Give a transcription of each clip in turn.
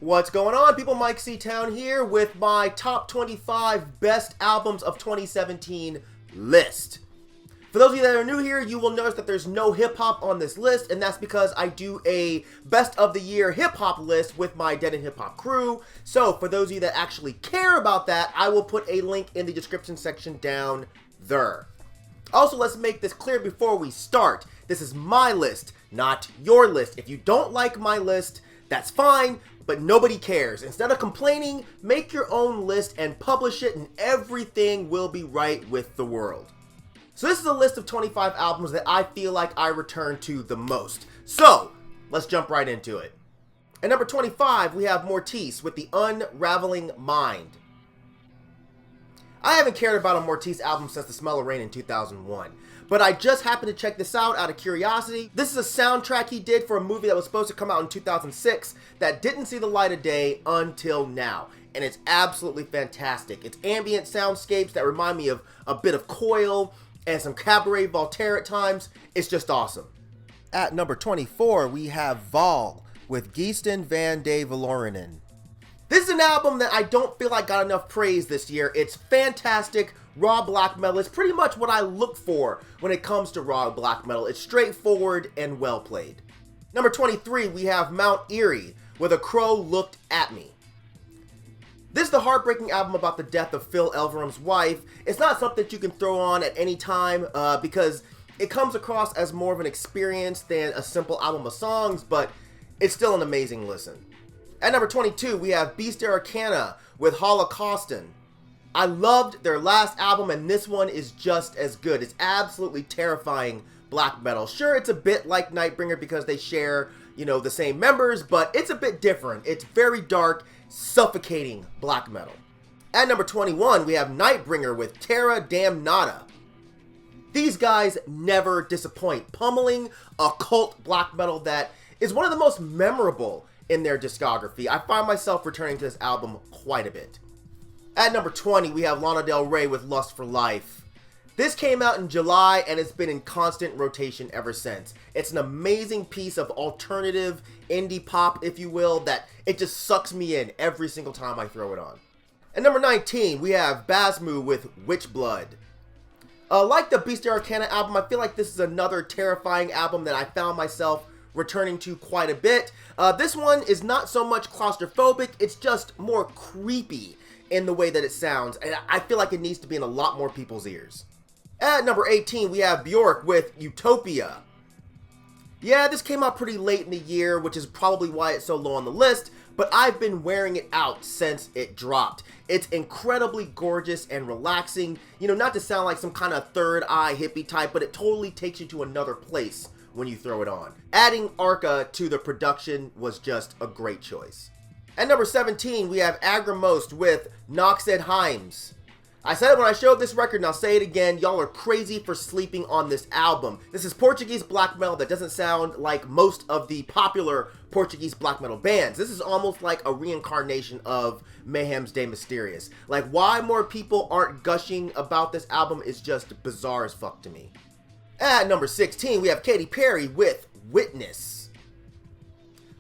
What's going on, people? Mike C. Town here with my top 25 best albums of 2017 list. For those of you that are new here, you will notice that there's no hip-hop on this list, and that's because I do a best of the year hip-hop list with my Dead End Hip-Hop crew. So, for those of you that actually care about that, I will put a link in the description section down there. Also, let's make this clear before we start. This is my list, not your list. If you don't like my list, that's fine, but nobody cares. Instead of complaining, make your own list and publish it, and everything will be right with the world. So this is a list of 25 albums that I feel like I return to the most. So, let's jump right into it. At number 25, we have Mortiis with the Unraveling Mind. I haven't cared about a Mortiis album since The Smell of Rain in 2001. But I just happened to check this out of curiosity. This is a soundtrack he did for a movie that was supposed to come out in 2006 that didn't see the light of day until now. And it's absolutely fantastic. It's ambient soundscapes that remind me of a bit of Coil and some Cabaret Voltaire at times. It's just awesome. At number 24, we have Vaal with Geesten van de Verlorenen. This is an album that I don't feel like got enough praise this year. It's fantastic. Raw black metal is pretty much what I look for when it comes to raw black metal. It's straightforward and well played. Number 23, we have Mount Eerie with A Crow Looked at Me. This is the heartbreaking album about the death of Phil Elverum's wife. It's not something that you can throw on at any time because it comes across as more of an experience than a simple album of songs, but it's still an amazing listen. At number 22, we have Bestia Arcana with Holokauston. I loved their last album, and this one is just as good. It's absolutely terrifying black metal. Sure, it's a bit like Nightbringer because they share, the same members, but it's a bit different. It's very dark, suffocating black metal. At number 21, we have Nightbringer with Terra, Damnata. These guys never disappoint, pummeling occult black metal that is one of the most memorable in their discography. I find myself returning to this album quite a bit. At number 20, we have Lana Del Rey with Lust for Life. This came out in July and it's been in constant rotation ever since. It's an amazing piece of alternative indie pop, if you will, that it just sucks me in every single time I throw it on. At number 19, we have Basmu with VVitchblood. Like the Bestia Arcana album, I feel like this is another terrifying album that I found myself returning to quite a bit. This one is not so much claustrophobic, it's just more creepy in the way that it sounds, and I feel like it needs to be in a lot more people's ears. At number 18, we have Bjork with Utopia. Yeah, this came out pretty late in the year, which is probably why it's so low on the list, but I've been wearing it out since it dropped. It's incredibly gorgeous and relaxing, not to sound like some kind of third eye hippie type, but it totally takes you to another place when you throw it on. Adding Arcana to the production was just a great choice. At number 17, we have Angrenost with Noxed Heims. I said it when I showed this record, and I'll say it again, y'all are crazy for sleeping on this album. This is Portuguese black metal that doesn't sound like most of the popular Portuguese black metal bands. This is almost like a reincarnation of Mayhem's De Mysterious. Like, why more people aren't gushing about this album is just bizarre as fuck to me. At number 16, we have Katy Perry with Witness.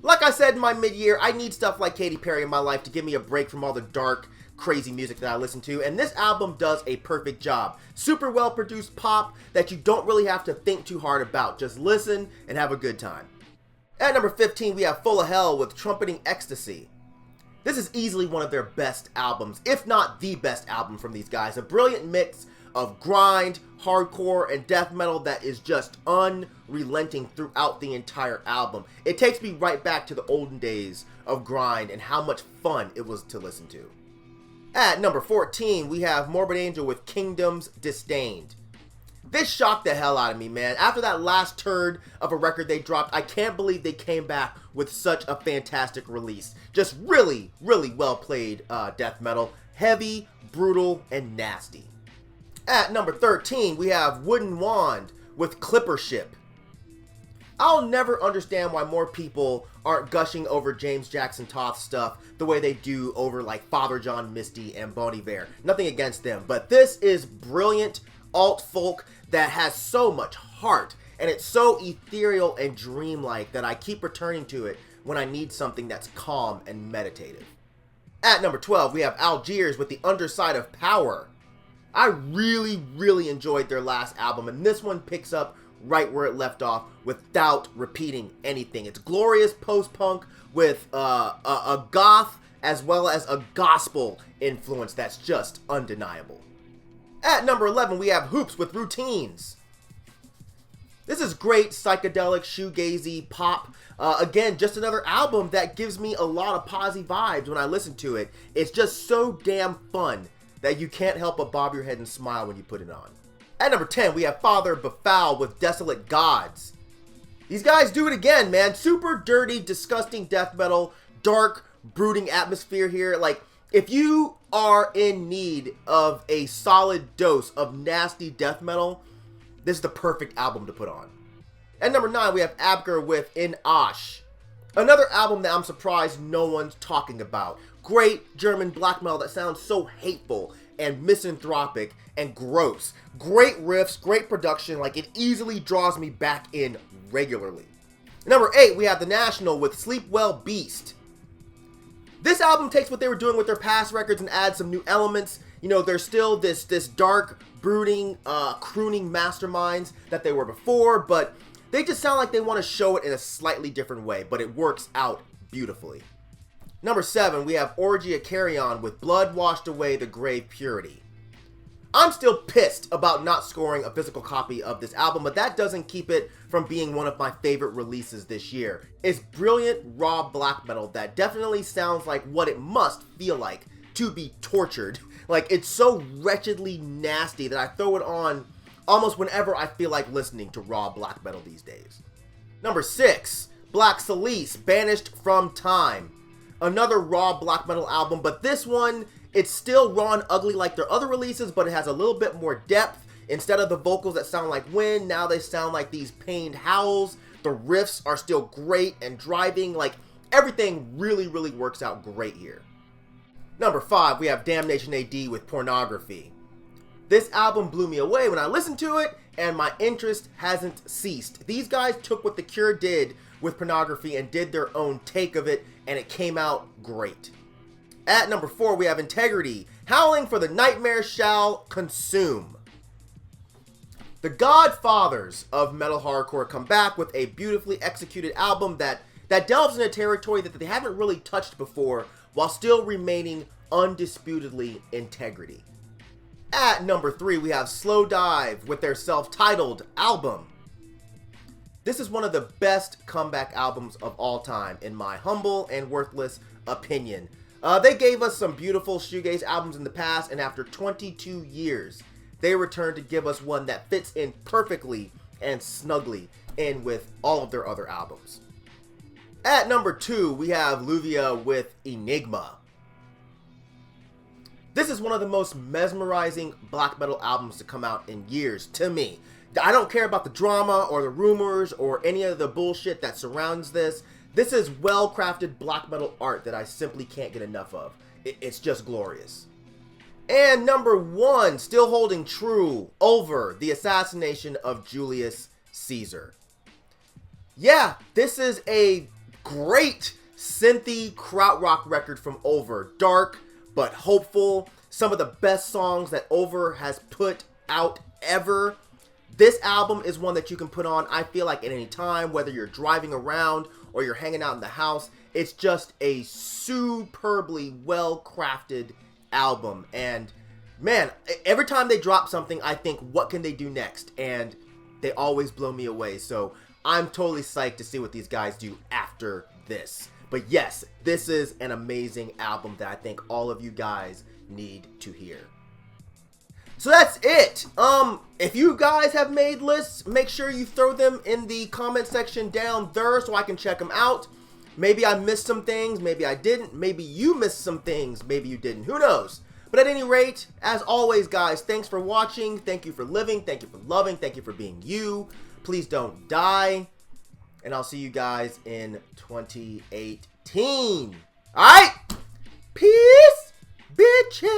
Like I said in my mid-year, I need stuff like Katy Perry in my life to give me a break from all the dark, crazy music that I listen to, and this album does a perfect job. Super well-produced pop that you don't really have to think too hard about. Just listen and have a good time. At number 15, we have Full of Hell with Trumpeting Ecstasy. This is easily one of their best albums, if not the best album from these guys. A brilliant mix of grind, hardcore, and death metal that is just unrelenting throughout the entire album. It takes me right back to the olden days of grind and how much fun it was to listen to. At number 14, we have Morbid Angel with Kingdoms Disdained. This shocked the hell out of me, man. After that last turd of a record they dropped, I can't believe they came back with such a fantastic release. Just really, really well played death metal. Heavy, brutal, and nasty. At number 13, we have Wooden Wand with Clipper Ship. I'll never understand why more people aren't gushing over James Jackson Toth stuff the way they do over like Father John Misty and Bon Iver. Nothing against them, but this is brilliant alt folk that has so much heart, and it's so ethereal and dreamlike that I keep returning to it when I need something that's calm and meditative. At number 12, we have Algiers with The Underside of Power. I really enjoyed their last album, and this one picks up right where it left off without repeating anything. It's glorious post-punk with a goth as well as a gospel influence that's just undeniable. At number 11, we have Hoops with Routines. This is great psychedelic shoegazy pop. Again, just another album that gives me a lot of posy vibes when I listen to it. It's just so damn fun that you can't help but bob your head and smile when you put it on. At number 10, we have Father Befouled with Desolate Gods. These guys do it again, man. Super dirty, disgusting death metal, dark, brooding atmosphere here. Like, if you are in need of a solid dose of nasty death metal, this is the perfect album to put on. At number 9, we have Abkehr with In Ash. Another album that I'm surprised no one's talking about. Great German black metal that sounds so hateful and misanthropic and gross. Great riffs, great production, like it easily draws me back in regularly. Number 8, we have The National with Sleep Well Beast. This album takes what they were doing with their past records and adds some new elements. You know, there's still this dark, brooding, crooning masterminds that they were before, but they just sound like they want to show it in a slightly different way, but it works out beautifully. Number 7, we have Orgy a Carrion with Blood Washed Away the Grave Purity. I'm still pissed about not scoring a physical copy of this album, but that doesn't keep it from being one of my favorite releases this year. It's brilliant, raw black metal that definitely sounds like what it must feel like to be tortured. Like, it's so wretchedly nasty that I throw it on almost whenever I feel like listening to raw black metal these days. Number 6, Black Cilice, Banished from Time. Another raw black metal album, but this one, it's still raw and ugly like their other releases, but it has a little bit more depth. Instead of the vocals that sound like wind, now they sound like these pained howls. The riffs are still great and driving. Like, everything really works out great here. Number 5, we have Damnation AD with Pornography. This album blew me away when I listened to it, and my interest hasn't ceased. These guys took what The Cure did with Pornography and did their own take of it, and it came out great. At number 4, we have Integrity, Howling for the Nightmare Shall Consume. The godfathers of metal hardcore come back with a beautifully executed album that delves into territory that they haven't really touched before, while still remaining undisputedly Integrity. At number 3, we have Slowdive with their self-titled album. This is one of the best comeback albums of all time, in my humble and worthless opinion. They gave us some beautiful shoegaze albums in the past, and after 22 years, they returned to give us one that fits in perfectly and snugly in with all of their other albums. At number 2, we have Lluvia with Enigma. This is one of the most mesmerizing black metal albums to come out in years, to me. I don't care about the drama or the rumors or any of the bullshit that surrounds this. This is well-crafted black metal art that I simply can't get enough of. It's just glorious. And number 1, still holding true, Ulver, the assassination of Julius Caesar. Yeah, this is a great synthy krautrock record from Ulver. Dark, but hopeful. Some of the best songs that Ulver has put out ever. This album is one that you can put on, I feel like, at any time, whether you're driving around or you're hanging out in the house. It's just a superbly well-crafted album. And, man, every time they drop something, I think, what can they do next? And they always blow me away. So I'm totally psyched to see what these guys do after this. But yes, this is an amazing album that I think all of you guys need to hear. So that's it. If you guys have made lists, make sure you throw them in the comment section down there so I can check them out. Maybe I missed some things, maybe I didn't, maybe you missed some things, maybe you didn't, who knows? But at any rate, as always guys, thanks for watching, thank you for living, thank you for loving, thank you for being you. Please don't die, and I'll see you guys in 2018. Alright? Peace, bitches!